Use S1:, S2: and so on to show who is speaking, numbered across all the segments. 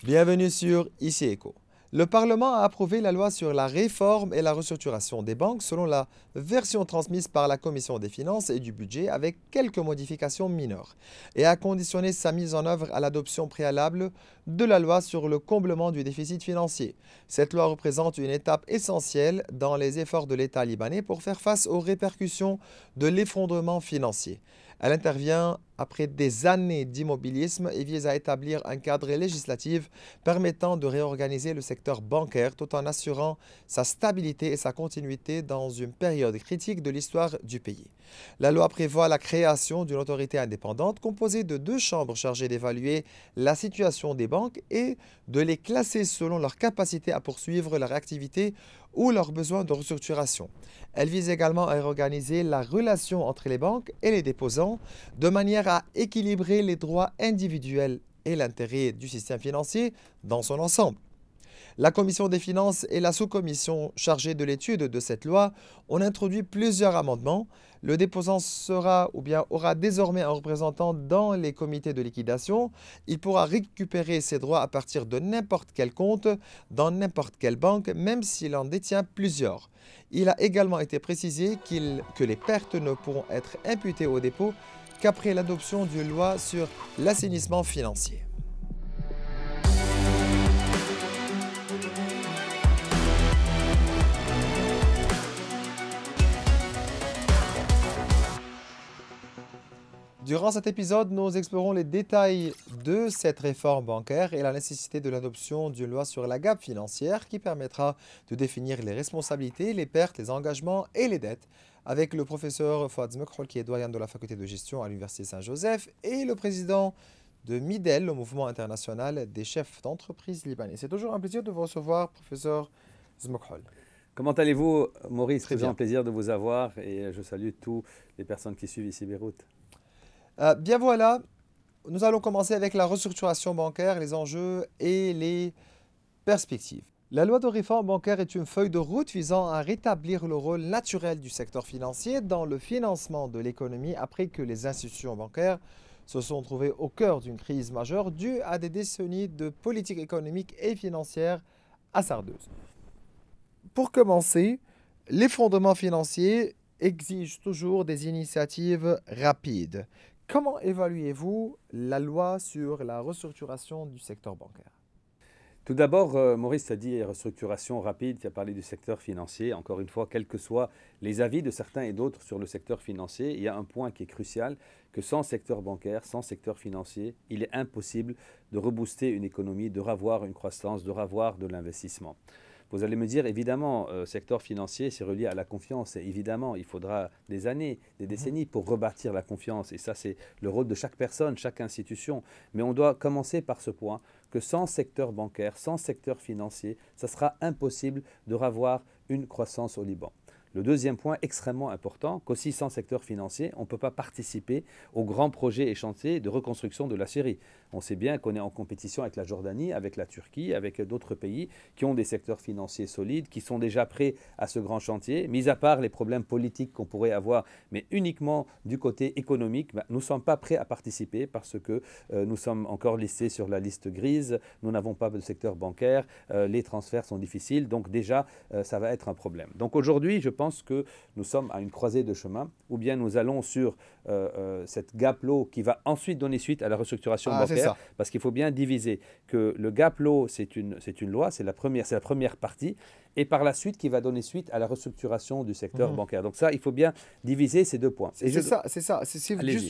S1: Bienvenue sur Ici Éco. Le Parlement a approuvé la loi sur la réforme et la restructuration des banques selon la version transmise par la Commission des finances et du budget avec quelques modifications mineures et a conditionné sa mise en œuvre à l'adoption préalable de la loi sur le comblement du déficit financier. Cette loi représente une étape essentielle dans les efforts de l'État libanais pour faire face aux répercussions de l'effondrement financier. Elle intervient après des années d'immobilisme et vise à établir un cadre législatif permettant de réorganiser le secteur bancaire tout en assurant sa stabilité et sa continuité dans une période critique de l'histoire du pays. La loi prévoit la création d'une autorité indépendante composée de deux chambres chargées d'évaluer la situation des banques et de les classer selon leur capacité à poursuivre leur activité ou leurs besoins de restructuration. Elle vise également à réorganiser la relation entre les banques et les déposants de manière à équilibrer les droits individuels et l'intérêt du système financier dans son ensemble. La Commission des finances et la sous-commission chargée de l'étude de cette loi ont introduit plusieurs amendements. Le déposant sera ou bien aura désormais un représentant dans les comités de liquidation. Il pourra récupérer ses droits à partir de n'importe quel compte dans n'importe quelle banque, même s'il en détient plusieurs. Il a également été précisé que les pertes ne pourront être imputées au dépôt qu'après l'adoption d'une loi sur l'assainissement financier. Durant cet épisode, nous explorons les détails de cette réforme bancaire et la nécessité de l'adoption d'une loi sur la GAP financière qui permettra de définir les responsabilités, les pertes, les engagements et les dettes avec le professeur Fouad Zmekhoul qui est doyen de la faculté de gestion à l'Université Saint-Joseph et le président de MIDEL, le mouvement international des chefs d'entreprise libanais. C'est toujours un plaisir de vous recevoir, professeur Zmekhoul.
S2: Comment allez-vous, Maurice?
S1: Très
S2: C'est toujours
S1: bien.
S2: un plaisir de vous avoir et je salue toutes les personnes qui suivent ici Beyrouth.
S1: Bien voilà, nous allons commencer avec la restructuration bancaire, les enjeux et les perspectives. La loi de réforme bancaire est une feuille de route visant à rétablir le rôle naturel du secteur financier dans le financement de l'économie après que les institutions bancaires se sont trouvées au cœur d'une crise majeure due à des décennies de politique économique et financière hasardeuse. Pour commencer, l'effondrement financier exige toujours des initiatives rapides. Comment évaluez-vous la loi sur la restructuration du secteur bancaire?
S2: Tout d'abord, Maurice a dit restructuration rapide, qui a parlé du secteur financier. Encore une fois, quels que soient les avis de certains et d'autres sur le secteur financier, il y a un point qui est crucial, que sans secteur bancaire, sans secteur financier, il est impossible de rebooster une économie, de revoir une croissance, de revoir de l'investissement. Vous allez me dire, évidemment, secteur financier, c'est relié à la confiance. Et évidemment, il faudra des années, des décennies pour rebâtir la confiance. Et ça, c'est le rôle de chaque personne, chaque institution. Mais on doit commencer par ce point, que sans secteur bancaire, sans secteur financier, ça sera impossible de revoir une croissance au Liban. Le deuxième point extrêmement important, qu'aussi sans secteur financier, on ne peut pas participer aux grands projets et chantiers de reconstruction de la Syrie. On sait bien qu'on est en compétition avec la Jordanie, avec la Turquie, avec d'autres pays qui ont des secteurs financiers solides, qui sont déjà prêts à ce grand chantier, mis à part les problèmes politiques qu'on pourrait avoir, mais uniquement du côté économique, nous ne sommes pas prêts à participer parce que nous sommes encore listés sur la liste grise, nous n'avons pas de secteur bancaire, les transferts sont difficiles, donc déjà ça va être un problème. Donc aujourd'hui, je pense que nous sommes à une croisée de chemin, ou bien nous allons sur cette gap law qui va ensuite donner suite à la restructuration bancaire, parce qu'il faut bien diviser que le gap law, c'est une loi, c'est la première partie, et par la suite qui va donner suite à la restructuration du secteur bancaire. Donc ça, il faut bien diviser ces deux points.
S1: C'est ça. Si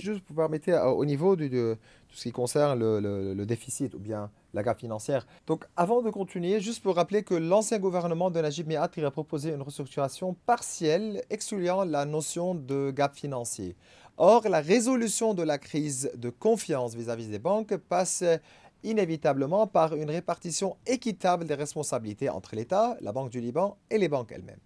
S1: juste vous permettez, au niveau de tout ce qui concerne le déficit ou bien la gap financière. Donc avant de continuer, juste pour rappeler que l'ancien gouvernement de Najib Mikhat a proposé une restructuration partielle excluant la notion de gap financier. Or, la résolution de la crise de confiance vis-à-vis des banques passe inévitablement par une répartition équitable des responsabilités entre l'État, la Banque du Liban et les banques elles-mêmes.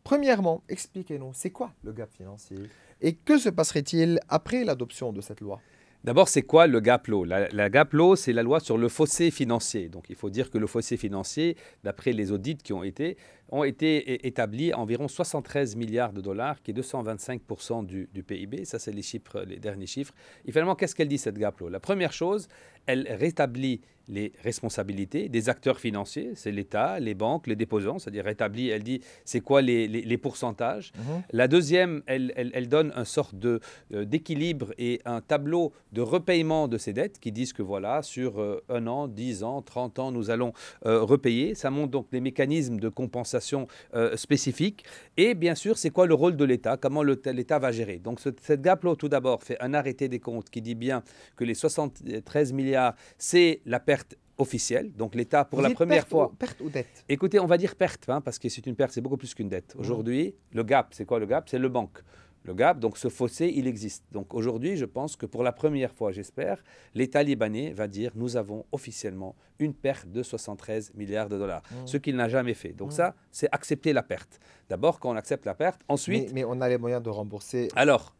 S1: Premièrement, expliquez-nous, c'est quoi le gap financier et que se passerait-il après l'adoption de cette loi?
S2: D'abord, c'est quoi le gap law? La gap law, c'est la loi sur le fossé financier. Donc, il faut dire que le fossé financier, d'après les audits qui ont été, ont été établis à environ 73 milliards de dollars, qui est 225% du PIB. Ça, c'est les chiffres, les derniers chiffres. Et finalement, qu'est-ce qu'elle dit, cette gap-là? La première chose, elle rétablit les responsabilités des acteurs financiers, c'est l'État, les banques, les déposants, c'est-à-dire rétablit, elle dit c'est quoi les pourcentages. La deuxième, elle donne une sorte d'équilibre et un tableau de repaiement de ces dettes qui disent que voilà, sur 1 an, 10 ans, 30 ans, nous allons repayer. Ça montre donc des mécanismes de compensation spécifiques. Et bien sûr, c'est quoi le rôle de l'État, comment l'État va gérer. Donc cette gap-là, tout d'abord, fait un arrêté des comptes qui dit bien que les 73 milliards, c'est la perte officielle. Donc l'État, pour la première fois...
S1: Perte ou dette?
S2: Écoutez, on va dire perte, hein, parce que c'est une perte, c'est beaucoup plus qu'une dette. Aujourd'hui, le gap, c'est quoi le gap? C'est le banque. Le gap, donc ce fossé, il existe. Donc aujourd'hui, je pense que pour la première fois, j'espère, l'État libanais va dire nous avons officiellement une perte de 73 milliards de dollars, ce qu'il n'a jamais fait. Donc ça, c'est accepter la perte. D'abord, quand on accepte la perte, ensuite...
S1: Mais on a les moyens de rembourser...
S2: Alors,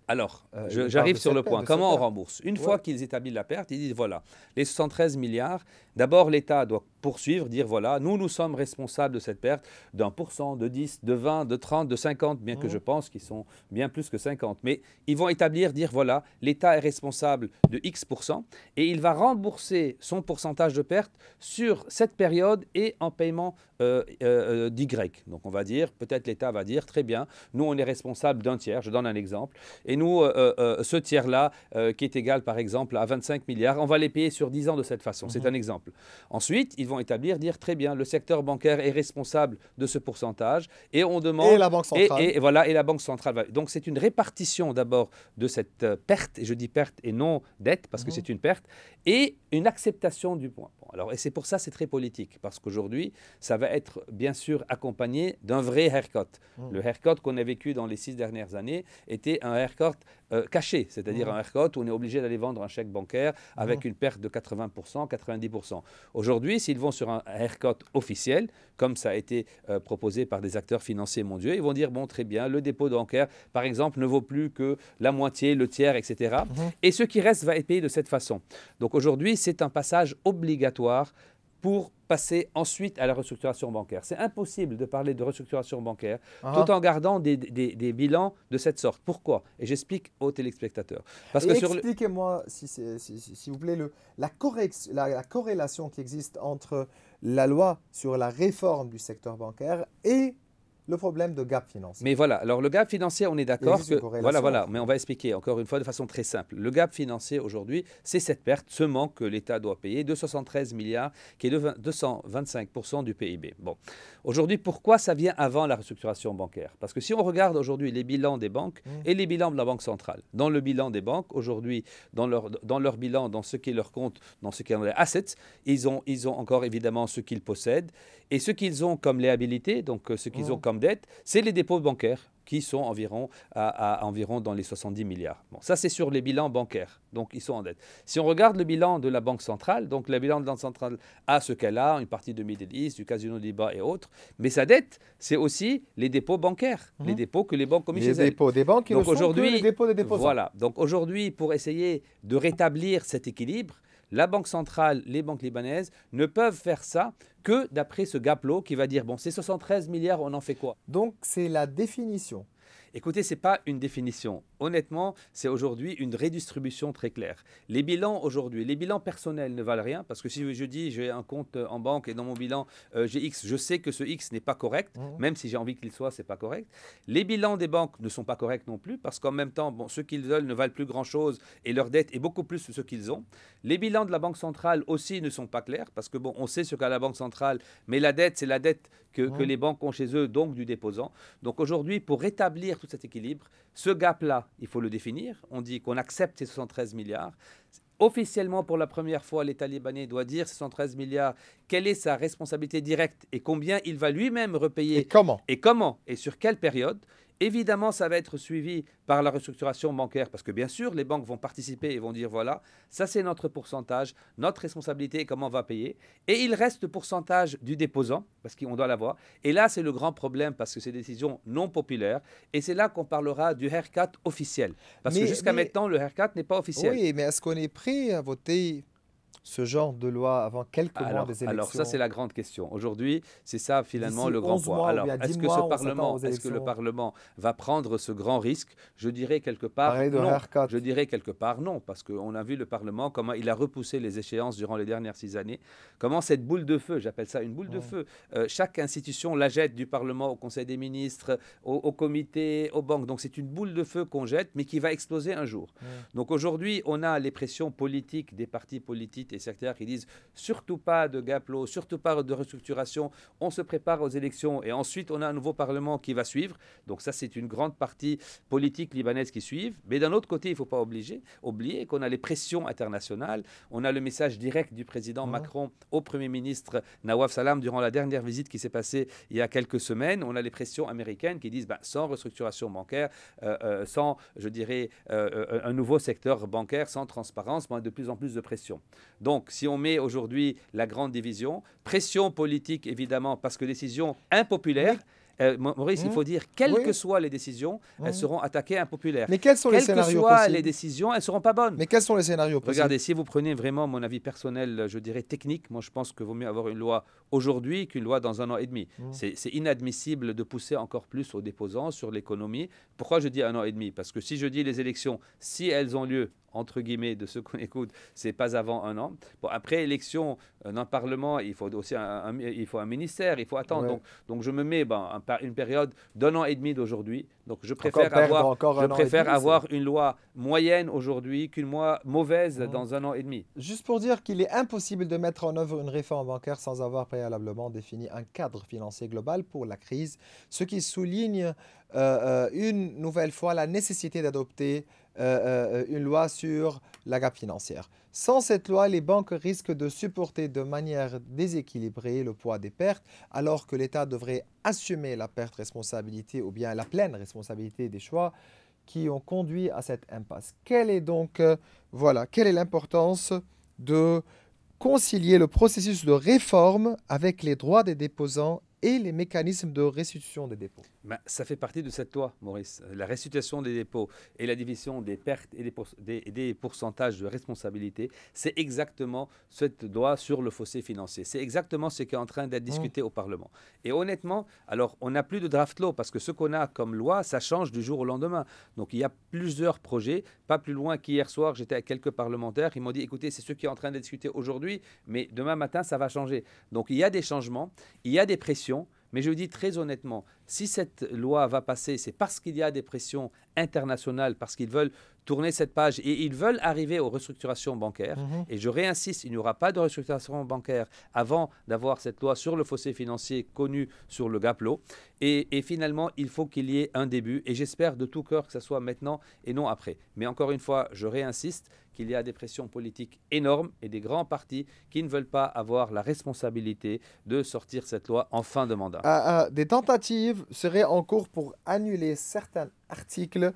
S2: j'arrive sur le point. Comment on
S1: perte.
S2: rembourse? Une fois qu'ils établissent la perte, ils disent voilà, les 73 milliards, d'abord l'État doit poursuivre, dire voilà, nous sommes responsables de cette perte d'1%, de 10, de 20, de 30, de 50, bien que je pense qu'ils sont bien plus que 50. Mais ils vont établir, dire voilà, l'État est responsable de X% et il va rembourser son pourcentage de perte sur cette période et en paiement d'Y. Donc on va dire, peut-être l'État va dire très bien, nous on est responsable d'un tiers, je donne un exemple, et nous, ce tiers-là, qui est égal par exemple à 25 milliards, on va les payer sur 10 ans de cette façon. C'est un exemple. Ensuite, ils vont établir, dire très bien, le secteur bancaire est responsable de ce pourcentage et on demande...
S1: Et la Banque centrale.
S2: Et voilà, et la Banque centrale. Donc c'est une répartition d'abord de cette perte, et je dis perte et non dette, parce que c'est une perte, et une acceptation du point. Bon, alors, et c'est pour ça c'est très politique, parce qu'aujourd'hui, ça va être bien sûr accompagné d'un vrai haircut. Le haircut qu'on a vécu dans les 6 dernières années était un haircut caché, c'est-à-dire un haircut où on est obligé d'aller vendre un chèque bancaire avec une perte de 80%, 90%. Aujourd'hui, s'ils vont sur un haircut officiel, comme ça a été proposé par des acteurs financiers mondiaux, ils vont dire, bon, très bien, le dépôt bancaire, par exemple, ne vaut plus que la moitié, le tiers, etc. Et ce qui reste va être payé de cette façon. Donc aujourd'hui, c'est un passage obligatoire pour passer ensuite à la restructuration bancaire. C'est impossible de parler de restructuration bancaire tout en gardant des bilans de cette sorte. Pourquoi? Et j'explique aux téléspectateurs.
S1: Parce que expliquez-moi, s'il vous plaît, la corrélation qui existe entre la loi sur la réforme du secteur bancaire et le problème de gap financier.
S2: Mais voilà, alors le gap financier, on est d'accord que... Voilà, mais on va expliquer encore une fois de façon très simple. Le gap financier aujourd'hui, c'est cette perte, ce manque que l'État doit payer de 73 milliards, qui est de 225% du PIB. Bon, aujourd'hui, pourquoi ça vient avant la restructuration bancaire? Parce que si on regarde aujourd'hui les bilans des banques et les bilans de la Banque centrale, dans le bilan des banques, aujourd'hui, dans leur bilan, dans ce qui est leur compte, dans ce qui est les assets, ils ont encore évidemment ce qu'ils possèdent et ce qu'ils ont comme liabilité, donc ce qu'ils ont comme dette, c'est les dépôts bancaires qui sont environ dans les 70 milliards. Bon, ça, c'est sur les bilans bancaires, donc ils sont en dette. Si on regarde le bilan de la Banque centrale, donc le bilan de la Banque centrale a ce qu'elle a, une partie de Middle du Casino d'Iba et autres, mais sa dette, c'est aussi les dépôts bancaires, les dépôts que les banques ont mis chez elles.
S1: Les dépôts des banques qui ne sont que les dépôts des déposants.
S2: Voilà, donc aujourd'hui, pour essayer de rétablir cet équilibre, la Banque centrale, les banques libanaises ne peuvent faire ça que d'après ce gap-là qui va dire, bon, ces 73 milliards, on en fait quoi?
S1: Donc, c'est la définition.
S2: Écoutez, ce n'est pas une définition. Honnêtement, c'est aujourd'hui une redistribution très claire. Les bilans aujourd'hui, les bilans personnels ne valent rien parce que si je dis j'ai un compte en banque et dans mon bilan j'ai X, je sais que ce X n'est pas correct, même si j'ai envie qu'il soit, ce n'est pas correct. Les bilans des banques ne sont pas corrects non plus parce qu'en même temps, bon, ceux qu'ils veulent ne valent plus grand-chose et leur dette est beaucoup plus que ce qu'ils ont. Les bilans de la Banque centrale aussi ne sont pas clairs parce que bon, on sait ce qu'a la Banque centrale, mais la dette, c'est la dette que les banques ont chez eux, donc du déposant. Donc aujourd'hui, pour rétablir tout cet équilibre, ce gap-là, il faut le définir. On dit qu'on accepte ces 73 milliards. Officiellement, pour la première fois, l'État libanais doit dire ces 73 milliards, quelle est sa responsabilité directe et combien il va lui-même repayer.
S1: Et comment
S2: et sur quelle période. Évidemment, ça va être suivi par la restructuration bancaire parce que bien sûr, les banques vont participer et vont dire voilà, ça c'est notre pourcentage, notre responsabilité et comment on va payer. Et il reste le pourcentage du déposant parce qu'on doit l'avoir. Et là, c'est le grand problème parce que c'est des décisions non populaires. Et c'est là qu'on parlera du haircut officiel. Parce que jusqu'à maintenant, le haircut n'est pas officiel.
S1: Oui, mais est-ce qu'on est prêt à voter ce genre de loi avant quelques mois des
S2: Alors ça, c'est
S1: élections?
S2: la grande question. Aujourd'hui, c'est ça finalement
S1: D'ici
S2: le grand
S1: 11
S2: poids.
S1: mois ou
S2: Alors,
S1: bien 10 mois, on s'attend aux
S2: est-ce que le
S1: élections.
S2: Parlement va prendre ce grand risque? Je dirais quelque part
S1: Parler de
S2: non.
S1: haircut.
S2: Je dirais quelque part non, parce qu'on a vu le Parlement, comment il a repoussé les échéances durant les dernières 6 années, comment cette boule de feu, j'appelle ça une boule de
S1: Mm.
S2: feu, chaque institution la jette du Parlement au Conseil des ministres, au comité, aux banques. Donc c'est une boule de feu qu'on jette, mais qui va exploser un jour.
S1: Mm.
S2: Donc aujourd'hui, on a les pressions politiques des partis politiques et sectaires qui disent surtout pas de GAPLO, surtout pas de restructuration, on se prépare aux élections et ensuite on a un nouveau Parlement qui va suivre. Donc ça, c'est une grande partie politique libanaise qui suivent. Mais d'un autre côté, il ne faut pas oublier qu'on a les pressions internationales, on a le message direct du président Macron au Premier ministre Nawaf Salam durant la dernière visite qui s'est passée il y a quelques semaines. On a les pressions américaines qui disent sans restructuration bancaire, sans, je dirais, un nouveau secteur bancaire, sans transparence, de plus en plus de pression. Donc, si on met aujourd'hui la grande division, pression politique évidemment, parce que décision impopulaire, Maurice, il faut dire, quelles que
S1: Oui.
S2: soient les décisions, elles seront attaquées impopulaires.
S1: Mais quels sont les
S2: Quelles que
S1: scénarios
S2: soient les
S1: possibles?
S2: décisions, elles ne seront pas bonnes.
S1: Mais quels sont les scénarios possibles?
S2: Regardez, si vous prenez vraiment mon avis personnel, je dirais technique, moi je pense qu'il vaut mieux avoir une loi aujourd'hui qu'une loi dans 1 an et demi. C'est inadmissible de pousser encore plus aux déposants sur l'économie. Pourquoi je dis 1 an et demi? Parce que si je dis les élections, si elles ont lieu, entre guillemets, de ceux qu'on écoute, c'est pas avant 1 an. Bon, après élection d'un Parlement, il faut aussi il faut un ministère, il faut attendre.
S1: Ouais.
S2: Donc je me mets une période d'1 an et demi d'aujourd'hui. Donc je
S1: Encore
S2: préfère
S1: perdre encore un an et demi,
S2: avoir une loi moyenne aujourd'hui qu'une loi mauvaise dans 1 an et demi.
S1: Juste pour dire qu'il est impossible de mettre en œuvre une réforme bancaire sans avoir préalablement défini un cadre financier global pour la crise, ce qui souligne une nouvelle fois la nécessité d'adopter une loi sur la gap financière. Sans cette loi, les banques risquent de supporter de manière déséquilibrée le poids des pertes, alors que l'État devrait assumer la perte responsabilité ou bien la pleine responsabilité des choix qui ont conduit à cette impasse. Quelle est donc, quelle est l'importance de concilier le processus de réforme avec les droits des déposants et les mécanismes de restitution des dépôts?
S2: Ça fait partie de cette loi, Maurice. La restitution des dépôts et la division des pertes et des pourcentages de responsabilité, c'est exactement cette loi sur le fossé financier. C'est exactement ce qui est en train d'être discuté au Parlement. Et honnêtement, alors on n'a plus de draft law parce que ce qu'on a comme loi, ça change du jour au lendemain. Donc il y a plusieurs projets. Pas plus loin qu'hier soir, j'étais avec quelques parlementaires. Ils m'ont dit, écoutez, c'est ce qui est en train d'être discuté aujourd'hui, mais demain matin, ça va changer. Donc il y a des changements, il y a des pressions. Mais je dis très honnêtement, si cette loi va passer, c'est parce qu'il y a des pressions internationales, parce qu'ils veulent tourner cette page et ils veulent arriver aux restructurations bancaires. Et je réinsiste, il n'y aura pas de restructuration bancaire avant d'avoir cette loi sur le fossé financier connue sur le GAPLO. Et finalement, il faut qu'il y ait un début. Et j'espère de tout cœur que ce soit maintenant et non après. Mais encore une fois, je réinsiste qu'il y a des pressions politiques énormes et des grands partis qui ne veulent pas avoir la responsabilité de sortir cette loi en fin de mandat.
S1: Des tentatives seraient en cours pour annuler certains articles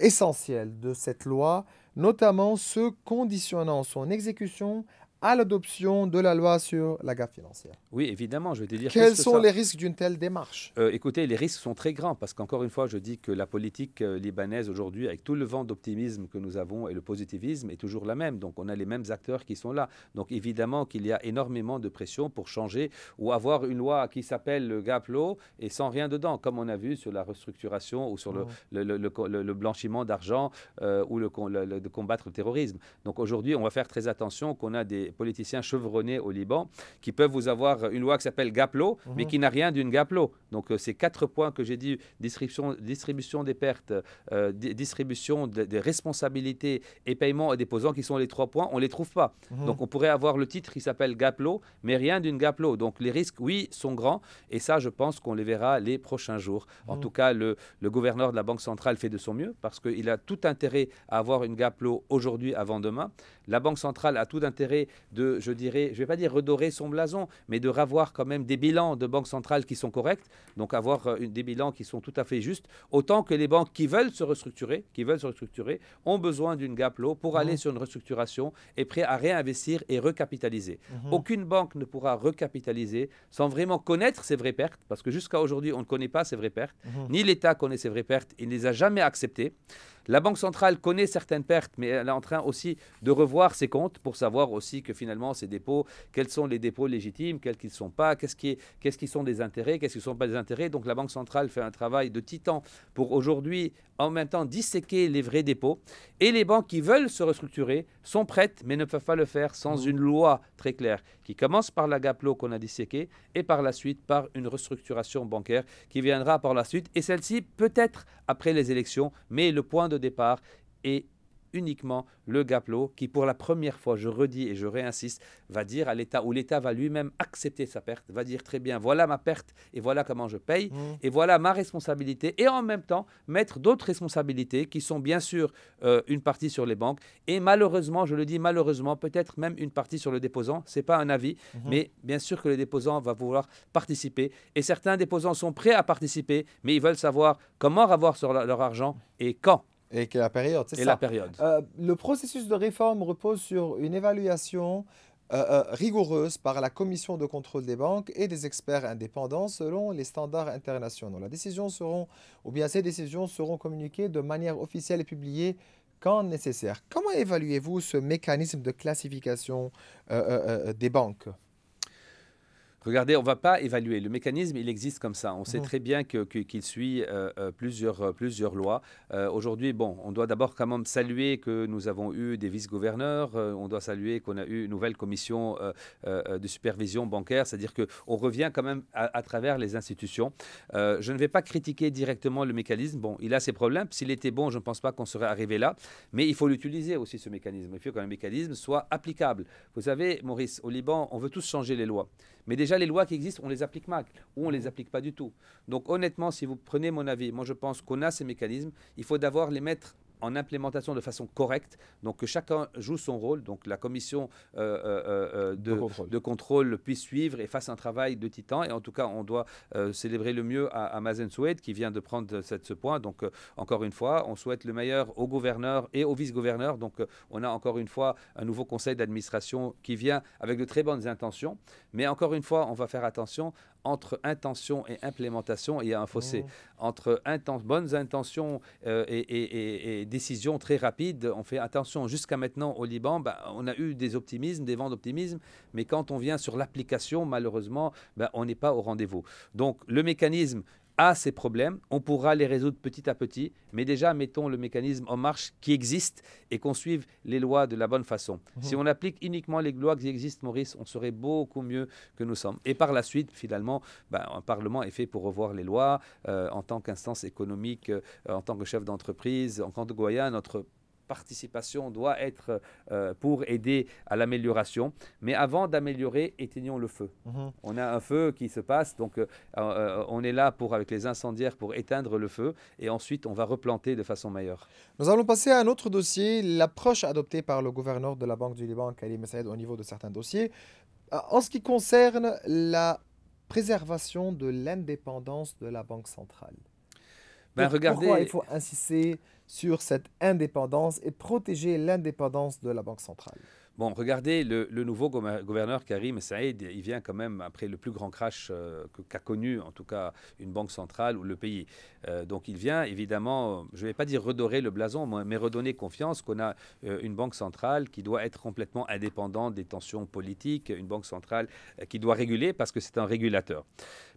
S1: essentiels de cette loi, notamment ceux conditionnant son exécution à l'adoption de la loi sur la gap financière.
S2: Oui, évidemment, je vais te dire.
S1: Quels sont les risques d'une telle démarche?
S2: Écoutez, les risques sont très grands parce qu'encore une fois, je dis que la politique libanaise aujourd'hui, avec tout le vent d'optimisme que nous avons et le positivisme, est toujours la même. Donc, on a les mêmes acteurs qui sont là. Donc, évidemment qu'il y a énormément de pression pour changer ou avoir une loi qui s'appelle le GAPLO et sans rien dedans, comme on a vu sur la restructuration ou sur le blanchiment d'argent ou de combattre le terrorisme. Donc, aujourd'hui, on va faire très attention qu'on a des politiciens chevronnés au Liban qui peuvent vous avoir une loi qui s'appelle GAPLO, mais qui n'a rien d'une GAPLO. Donc, ces 4 points que j'ai dit, distribution des pertes, distribution des responsabilités et paiement aux déposants, qui sont les 3 points, on ne les trouve pas. Donc, on pourrait avoir le titre qui s'appelle GAPLO, mais rien d'une GAPLO. Donc, les risques, oui, sont grands. Et ça, je pense qu'on les verra les prochains jours. En tout cas, le gouverneur de la Banque centrale fait de son mieux parce qu'il a tout intérêt à avoir une GAPLO aujourd'hui avant demain. La Banque centrale a tout intérêt de, je dirais, je ne vais pas dire redorer son blason, mais de revoir quand même des bilans de banques centrales qui sont corrects, donc avoir des bilans qui sont tout à fait justes, autant que les banques qui veulent se restructurer, ont besoin d'une GAPLO pour aller sur une restructuration et prêt à réinvestir et recapitaliser. Aucune banque ne pourra recapitaliser sans vraiment connaître ses vraies pertes, parce que jusqu'à aujourd'hui, on ne connaît pas ses vraies pertes, ni l'État connaît ses vraies pertes, il ne les a jamais acceptées. La Banque centrale connaît certaines pertes, mais elle est en train aussi de revoir ses comptes pour savoir aussi que finalement ces dépôts, quels sont les dépôts légitimes, quels qu'ils ne sont pas, qu'est-ce qui sont des intérêts, qu'est-ce qui ne sont pas des intérêts. Donc la Banque centrale fait un travail de titan pour aujourd'hui en même temps disséquer les vrais dépôts. Et les banques qui veulent se restructurer sont prêtes, mais ne peuvent pas le faire sans une loi très claire qui commence par la GAPLO qu'on a disséquée et par la suite par une restructuration bancaire qui viendra par la suite. Et celle-ci peut-être après les élections, mais le point de départ est uniquement le GAPLO qui, pour la première fois, je redis et je réinsiste, va dire à l'État, ou l'État va lui-même accepter sa perte, va dire très bien, voilà ma perte et voilà comment je paye et voilà ma responsabilité, et en même temps mettre d'autres responsabilités qui sont bien sûr une partie sur les banques et malheureusement, je le dis malheureusement, peut-être même une partie sur le déposant. Ce n'est pas un avis, mais bien sûr que le déposant va vouloir participer et certains déposants sont prêts à participer, mais ils veulent savoir comment avoir sur leur argent et quand.
S1: Et que la période, c'est ça.
S2: La période.
S1: Le processus de réforme repose sur une évaluation rigoureuse par la Commission de contrôle des banques et des experts indépendants selon les standards internationaux. Ces décisions seront communiquées de manière officielle et publiées quand nécessaire. Comment évaluez-vous ce mécanisme de classification des banques ?
S2: Regardez, on ne va pas évaluer. Le mécanisme, il existe comme ça. On sait très bien qu'il suit plusieurs lois. Aujourd'hui, bon, on doit d'abord quand même saluer que nous avons eu des vice-gouverneurs. On doit saluer qu'on a eu une nouvelle commission de supervision bancaire. C'est-à-dire qu'on revient quand même à travers les institutions. Je ne vais pas critiquer directement le mécanisme. Bon, il a ses problèmes. S'il était bon, je ne pense pas qu'on serait arrivé là. Mais il faut l'utiliser aussi, ce mécanisme. Il faut qu'un mécanisme soit applicable. Vous savez, Maurice, au Liban, on veut tous changer les lois. Mais déjà, les lois qui existent, on les applique mal ou on ne les applique pas du tout. Donc honnêtement, si vous prenez mon avis, moi je pense qu'on a ces mécanismes. Il faut d'abord les mettre en implémentation de façon correcte, donc que chacun joue son rôle, donc la commission de contrôle puisse suivre et fasse un travail de titan. Et en tout cas, on doit célébrer le mieux à Mazen Soued qui vient de prendre ce point. Donc encore une fois, on souhaite le meilleur aux gouverneurs et aux vice-gouverneurs. Donc on a encore une fois un nouveau conseil d'administration qui vient avec de très bonnes intentions. Mais encore une fois, on va faire attention. Entre intention et implémentation, il y a un fossé. Entre bonnes intentions et décisions très rapides, on fait attention. Jusqu'à maintenant, au Liban, on a eu des optimismes, des vents d'optimisme, mais quand on vient sur l'application, malheureusement, on n'est pas au rendez-vous. Donc, le mécanisme a ces problèmes, on pourra les résoudre petit à petit, mais déjà mettons le mécanisme en marche qui existe et qu'on suive les lois de la bonne façon. Si on applique uniquement les lois qui existent, Maurice, on serait beaucoup mieux que nous sommes. Et par la suite, finalement, un Parlement est fait pour revoir les lois en tant qu'instance économique, en tant que chef d'entreprise, en tant que Goya, notre participation doit être pour aider à l'amélioration. Mais avant d'améliorer, éteignons le feu. On a un feu qui se passe, donc on est là avec les incendiaires pour éteindre le feu et ensuite on va replanter de façon meilleure.
S1: Nous allons passer à un autre dossier, l'approche adoptée par le gouverneur de la Banque du Liban, Karim Essaïd, au niveau de certains dossiers. En ce qui concerne la préservation de l'indépendance de la Banque centrale. Pourquoi il faut insister sur cette indépendance et protéger l'indépendance de la Banque centrale?
S2: Bon, regardez, le nouveau gouverneur Karim Essaïd, il vient quand même après le plus grand crash qu'a connu, en tout cas, une banque centrale ou le pays. Donc il vient, évidemment, je ne vais pas dire redorer le blason, mais redonner confiance qu'on a une banque centrale qui doit être complètement indépendante des tensions politiques, une banque centrale qui doit réguler parce que c'est un régulateur.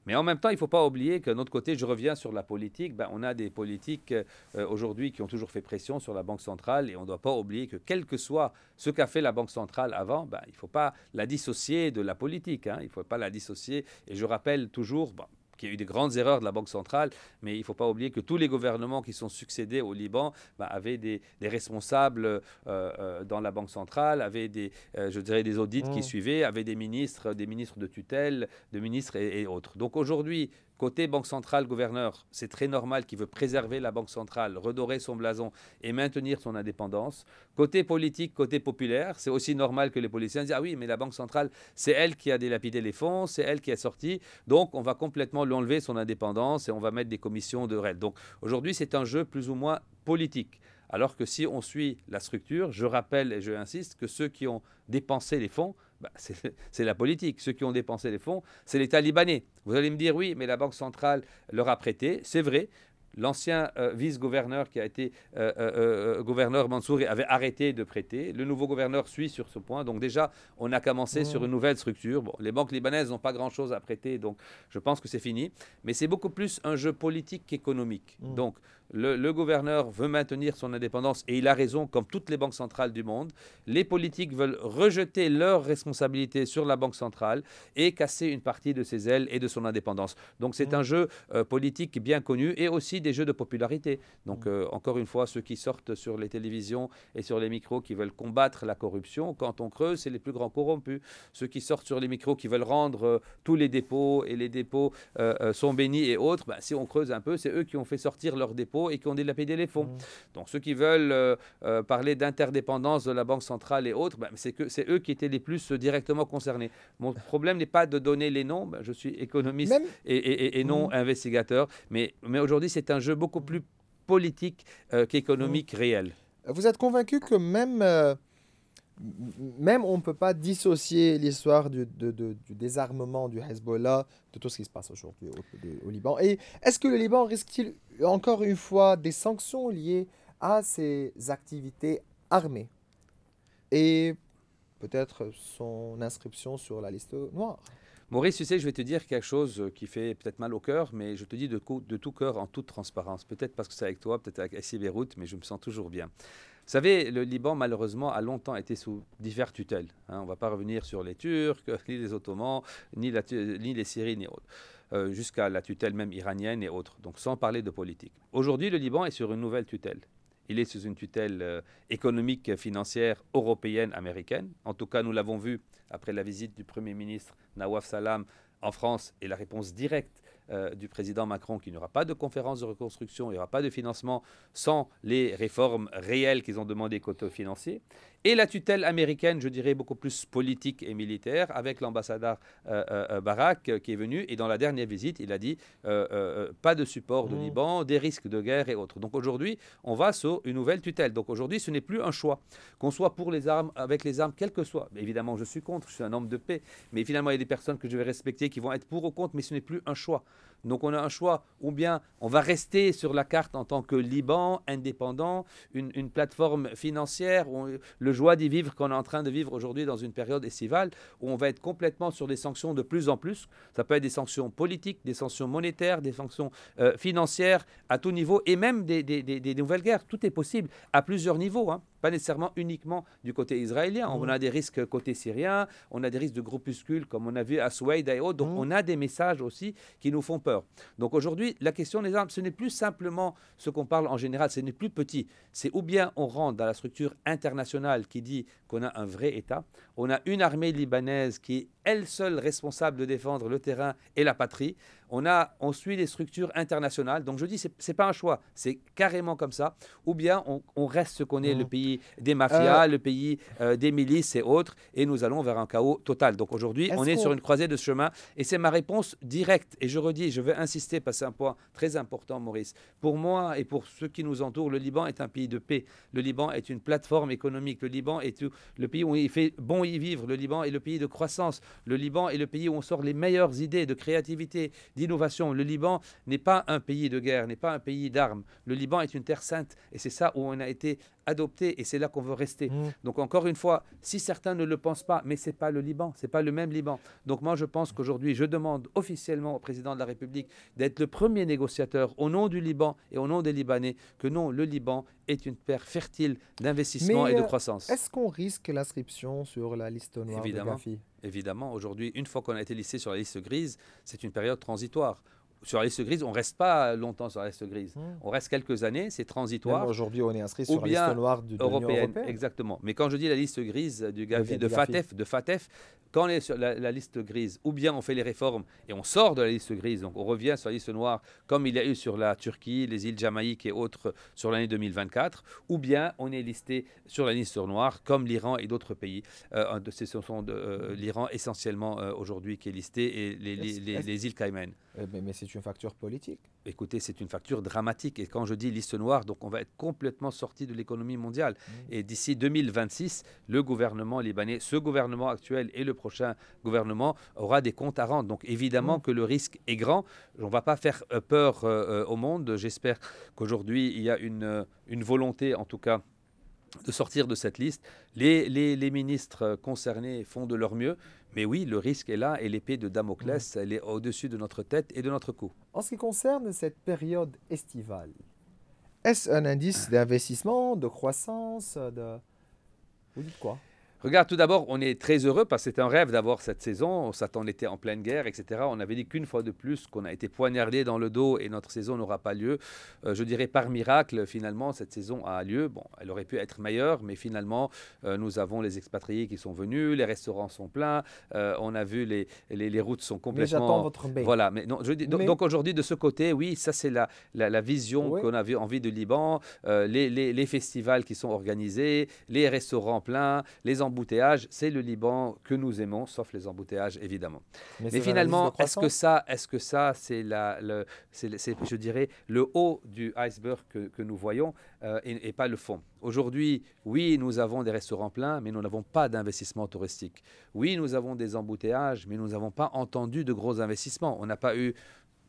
S2: Mais en même temps, il ne faut pas oublier que de notre côté, je reviens sur la politique, on a des politiques aujourd'hui qui ont toujours fait pression sur la Banque centrale et on ne doit pas oublier que quel que soit ce qu'a fait la Banque centrale avant, il ne faut pas la dissocier de la politique. Il ne faut pas la dissocier. Et je rappelle toujours qu'il y a eu des grandes erreurs de la Banque centrale, mais il ne faut pas oublier que tous les gouvernements qui sont succédés au Liban avaient des responsables dans la Banque centrale, avaient des audits qui suivaient, avaient des ministres de tutelle, de ministres et autres. Donc aujourd'hui, côté Banque centrale, gouverneur, c'est très normal qu'il veut préserver la Banque centrale, redorer son blason et maintenir son indépendance. Côté politique, côté populaire, c'est aussi normal que les politiciens disent « Ah oui, mais la Banque centrale, c'est elle qui a dilapidé les fonds, c'est elle qui est sortie, donc on va complètement lui enlever son indépendance et on va mettre des commissions de règles. » Donc aujourd'hui, c'est un jeu plus ou moins politique. Alors que si on suit la structure, je rappelle et je insiste que ceux qui ont dépensé les fonds, c'est la politique. Ceux qui ont dépensé les fonds, c'est l'État libanais. Vous allez me dire, oui, mais la Banque centrale leur a prêté. C'est vrai. L'ancien vice-gouverneur qui a été gouverneur Mansouri avait arrêté de prêter. Le nouveau gouverneur suit sur ce point. Donc déjà, on a commencé sur une nouvelle structure. Bon, les banques libanaises n'ont pas grand-chose à prêter, donc je pense que c'est fini. Mais c'est beaucoup plus un jeu politique qu'économique. Donc le gouverneur veut maintenir son indépendance et il a raison, comme toutes les banques centrales du monde. Les politiques veulent rejeter leurs responsabilités sur la banque centrale et casser une partie de ses ailes et de son indépendance. Donc c'est un jeu politique bien connu et aussi des jeux de popularité. Donc encore une fois, ceux qui sortent sur les télévisions et sur les micros qui veulent combattre la corruption, quand on creuse, c'est les plus grands corrompus. Ceux qui sortent sur les micros qui veulent rendre tous les dépôts et les dépôts sont bénis et autres, ben, si on creuse un peu, c'est eux qui ont fait sortir leurs dépôts et qui ont dilapidé les fonds. Donc ceux qui veulent parler d'interdépendance de la Banque centrale et autres, ben, c'est eux qui étaient les plus directement concernés. Mon problème n'est pas de donner les noms, ben, je suis économiste et non investigateur, mais aujourd'hui c'est un jeu beaucoup plus politique qu'économique réel.
S1: Vous êtes convaincu que même on ne peut pas dissocier l'histoire du désarmement du Hezbollah de tout ce qui se passe aujourd'hui au Liban. Et est-ce que le Liban risque-t-il encore une fois des sanctions liées à ses activités armées et peut-être son inscription sur la liste noire?
S2: Maurice, tu sais, je vais te dire quelque chose qui fait peut-être mal au cœur, mais je te dis de tout cœur, en toute transparence. Peut-être parce que c'est avec toi, peut-être avec SI Beyrouth, mais je me sens toujours bien. Vous savez, le Liban, malheureusement, a longtemps été sous diverses tutelles. On ne va pas revenir sur les Turcs, ni les Ottomans, ni les Syriens, ni autres, jusqu'à la tutelle même iranienne et autres, donc sans parler de politique. Aujourd'hui, le Liban est sur une nouvelle tutelle. Il est sous une tutelle économique, financière, européenne, américaine. En tout cas, nous l'avons vu après la visite du Premier ministre Nawaf Salam en France et la réponse directe du président Macron qu'il n'y aura pas de conférence de reconstruction, il n'y aura pas de financement sans les réformes réelles qu'ils ont demandées côté financier. Et la tutelle américaine, je dirais, beaucoup plus politique et militaire, avec l'ambassadeur Barak qui est venu. Et dans la dernière visite, il a dit pas de support du Liban, des risques de guerre et autres. Donc aujourd'hui, on va sur une nouvelle tutelle. Donc aujourd'hui, ce n'est plus un choix. Qu'on soit pour les armes, avec les armes, quel que soit. Mais évidemment, je suis contre, je suis un homme de paix. Mais finalement, il y a des personnes que je vais respecter qui vont être pour ou contre, mais ce n'est plus un choix. Donc on a un choix, ou bien on va rester sur la carte en tant que Liban, indépendant, une plateforme financière, le joie d'y vivre qu'on est en train de vivre aujourd'hui dans une période estivale, où on va être complètement sur des sanctions de plus en plus. Ça peut être des sanctions politiques, des sanctions monétaires, des sanctions financières à tout niveau, et même des nouvelles guerres. Tout est possible à plusieurs niveaux, hein. Pas nécessairement uniquement du côté israélien. On a des risques côté syrien, on a des risques de groupuscules comme on a vu à Souaïd et autres. Donc on a des messages aussi qui nous font peur. Donc aujourd'hui, la question des armes, ce n'est plus simplement ce qu'on parle en général, ce n'est plus petit. C'est ou bien on rentre dans la structure internationale qui dit qu'on a un vrai État, on a une armée libanaise qui est elle seule responsable de défendre le terrain et la patrie. On suit les structures internationales. Donc je dis, ce n'est pas un choix, c'est carrément comme ça. Ou bien on reste ce qu'on est, le pays des mafias, le pays des milices et autres, et nous allons vers un chaos total. Donc aujourd'hui, on est sur une croisée de ce chemin, et c'est ma réponse directe. Et je redis, je veux insister, parce que c'est un point très important, Maurice. Pour moi et pour ceux qui nous entourent, le Liban est un pays de paix. Le Liban est une plateforme économique. Le Liban est le pays où il fait bon y vivre. Le Liban est le pays de croissance. Le Liban est le pays où on sort les meilleures idées de créativité, d'innovation. Le Liban n'est pas un pays de guerre, n'est pas un pays d'armes. Le Liban est une terre sainte, et c'est ça où on a été adopté, et c'est là qu'on veut rester. Donc encore une fois, si certains ne le pensent pas, mais ce n'est pas le Liban, ce n'est pas le même Liban. Donc moi je pense qu'aujourd'hui, je demande officiellement au président de la République d'être le premier négociateur au nom du Liban et au nom des Libanais, que non, le Liban est une terre fertile d'investissement et de croissance.
S1: Est-ce qu'on risque l'inscription sur la liste noire de Gaddafi?
S2: Évidemment, aujourd'hui, une fois qu'on a été listé sur la liste grise, c'est une période transitoire. Sur la liste grise, on ne reste pas longtemps sur la liste grise. On reste quelques années, c'est transitoire.
S1: Aujourd'hui, on est inscrit sur la liste noire de l'Union européenne.
S2: Exactement. Mais quand je dis la liste grise du Gavi, de FATF, quand on est sur la liste grise, ou bien on fait les réformes et on sort de la liste grise, donc on revient sur la liste noire, comme il y a eu sur la Turquie, les îles Jamaïque et autres sur l'année 2024, ou bien on est listé sur la liste noire, comme l'Iran et d'autres pays. Ce sont l'Iran essentiellement aujourd'hui qui est listé, et les îles Caïmans.
S1: Mais c'est une facture politique.
S2: Écoutez, c'est une facture dramatique. Et quand je dis liste noire, donc on va être complètement sorti de l'économie mondiale. Et d'ici 2026, le gouvernement libanais, ce gouvernement actuel et le prochain gouvernement aura des comptes à rendre. Donc évidemment que le risque est grand. On ne va pas faire peur au monde. J'espère qu'aujourd'hui, il y a une volonté, en tout cas, de sortir de cette liste. Les ministres concernés font de leur mieux. Mais oui, le risque est là et l'épée de Damoclès, elle est au-dessus de notre tête et de notre cou.
S1: En ce qui concerne cette période estivale, est-ce un indice d'investissement, de croissance, Vous dites quoi?
S2: Regarde, tout d'abord, on est très heureux parce que c'est un rêve d'avoir cette saison. On était en pleine guerre, etc. On avait dit qu'une fois de plus qu'on a été poignardé dans le dos et notre saison n'aura pas lieu. Je dirais par miracle, finalement, cette saison a lieu. Bon, elle aurait pu être meilleure, mais finalement, nous avons les expatriés qui sont venus, les restaurants sont pleins, on a vu les routes sont complètement...
S1: Mais j'attends votre mail.
S2: Voilà, mais non, donc aujourd'hui, de ce côté, oui, ça c'est la vision qu'on avait envie de Liban, les festivals qui sont organisés, les restaurants pleins, les embouteillages, c'est le Liban que nous aimons, sauf les embouteillages évidemment. Mais finalement, est-ce que ça, c'est je dirais, le haut du iceberg que nous voyons et pas le fond. Aujourd'hui, oui, nous avons des restaurants pleins, mais nous n'avons pas d'investissement touristique. Oui, nous avons des embouteillages, mais nous n'avons pas entendu de gros investissements. On n'a pas eu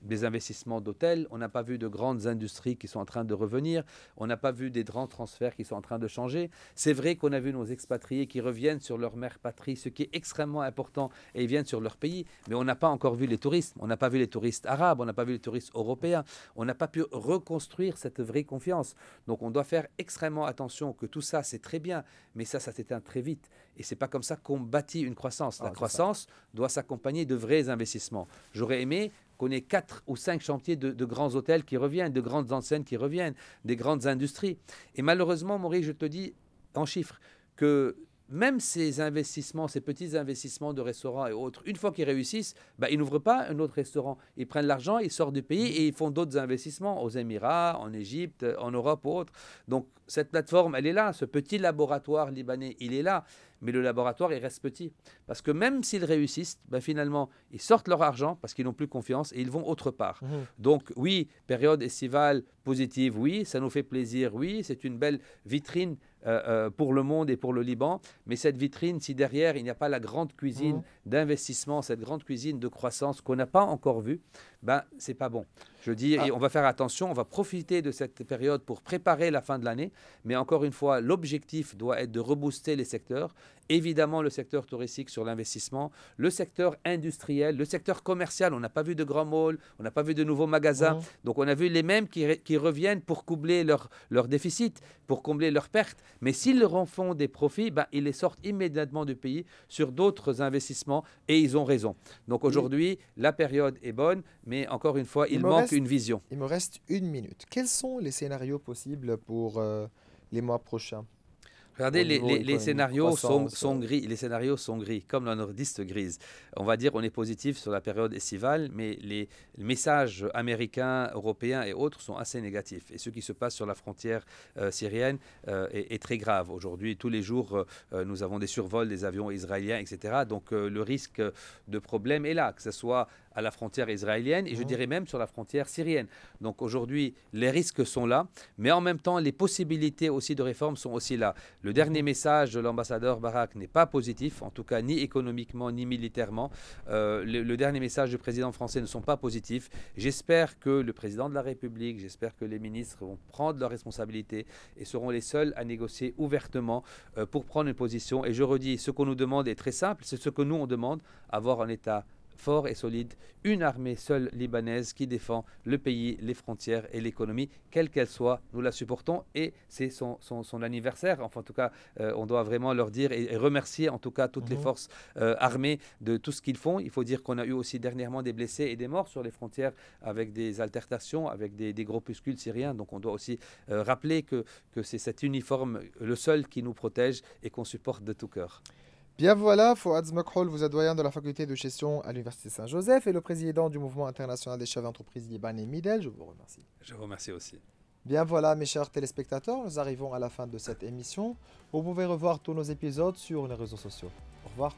S2: des investissements d'hôtels, on n'a pas vu de grandes industries qui sont en train de revenir, on n'a pas vu des grands transferts qui sont en train de changer. C'est vrai qu'on a vu nos expatriés qui reviennent sur leur mère patrie, ce qui est extrêmement important, et ils viennent sur leur pays, mais on n'a pas encore vu les touristes, on n'a pas vu les touristes arabes, on n'a pas vu les touristes européens, on n'a pas pu reconstruire cette vraie confiance. Donc on doit faire extrêmement attention que tout ça, c'est très bien, mais ça s'éteint très vite. Et ce n'est pas comme ça qu'on bâtit une croissance. La croissance doit s'accompagner de vrais investissements. J'aurais aimé qu'on ait 4 ou 5 chantiers de grands hôtels qui reviennent, de grandes enseignes qui reviennent, des grandes industries. Et malheureusement, Maurice, je te dis en chiffres que même ces investissements, ces petits investissements de restaurants et autres, une fois qu'ils réussissent, ils n'ouvrent pas un autre restaurant. Ils prennent l'argent, ils sortent du pays et ils font d'autres investissements aux Émirats, en Égypte, en Europe ou autres. Donc cette plateforme, elle est là. Ce petit laboratoire libanais, il est là. Mais le laboratoire, il reste petit. Parce que même s'ils réussissent, finalement, ils sortent leur argent parce qu'ils n'ont plus confiance et ils vont autre part. Donc oui, période estivale positive, oui, ça nous fait plaisir, oui, c'est une belle vitrine pour le monde et pour le Liban. Mais cette vitrine, si derrière, il n'y a pas la grande cuisine d'investissement, cette grande cuisine de croissance qu'on n'a pas encore vue, c'est pas bon. Je dis, et on va faire attention, on va profiter de cette période pour préparer la fin de l'année. Mais encore une fois, l'objectif doit être de rebooster les secteurs. Évidemment, le secteur touristique sur l'investissement, le secteur industriel, le secteur commercial. On n'a pas vu de grands malls, on n'a pas vu de nouveaux magasins. Donc, on a vu les mêmes qui reviennent pour combler leur déficit, pour combler leurs pertes. Mais s'ils leur en font des profits, ils les sortent immédiatement du pays sur d'autres investissements et ils ont raison. Donc, aujourd'hui, la période est bonne, mais encore une fois, il manque une vision.
S1: Il me reste 1 minute. Quels sont les scénarios possibles pour les mois prochains?
S2: Regardez, les scénarios sont gris. Les scénarios sont gris, comme la nordiste grise. On va dire on est positif sur la période estivale, mais les messages américains, européens et autres sont assez négatifs. Et ce qui se passe sur la frontière syrienne est très grave. Aujourd'hui, tous les jours, nous avons des survols des avions israéliens, etc. Donc le risque de problème est là, que ce soit à la frontière israélienne et je dirais même sur la frontière syrienne. Donc aujourd'hui, les risques sont là, mais en même temps, les possibilités aussi de réforme sont aussi là. Le dernier message de l'ambassadeur Barak n'est pas positif, en tout cas ni économiquement ni militairement. Le dernier message du président français ne sont pas positifs. J'espère que le président de la République, j'espère que les ministres vont prendre leurs responsabilités et seront les seuls à négocier ouvertement pour prendre une position. Et je redis, ce qu'on nous demande est très simple, c'est ce que nous on demande, avoir un État fort et solide, une armée seule libanaise qui défend le pays, les frontières et l'économie, quelle qu'elle soit. Nous la supportons et c'est son anniversaire. Enfin, en tout cas, on doit vraiment leur dire et remercier en tout cas toutes les forces armées de tout ce qu'ils font. Il faut dire qu'on a eu aussi dernièrement des blessés et des morts sur les frontières avec des altercations, avec des groupuscules syriens. Donc on doit aussi rappeler que c'est cet uniforme le seul qui nous protège et qu'on supporte de tout cœur.
S1: Bien voilà, Fouad Zmekhoul, vous êtes doyen de la faculté de gestion à l'Université Saint-Joseph et le président du mouvement international des chefs d'entreprise libanais Midel. Je vous remercie.
S2: Je vous remercie aussi.
S1: Bien voilà, mes chers téléspectateurs, nous arrivons à la fin de cette émission. Vous pouvez revoir tous nos épisodes sur les réseaux sociaux. Au revoir.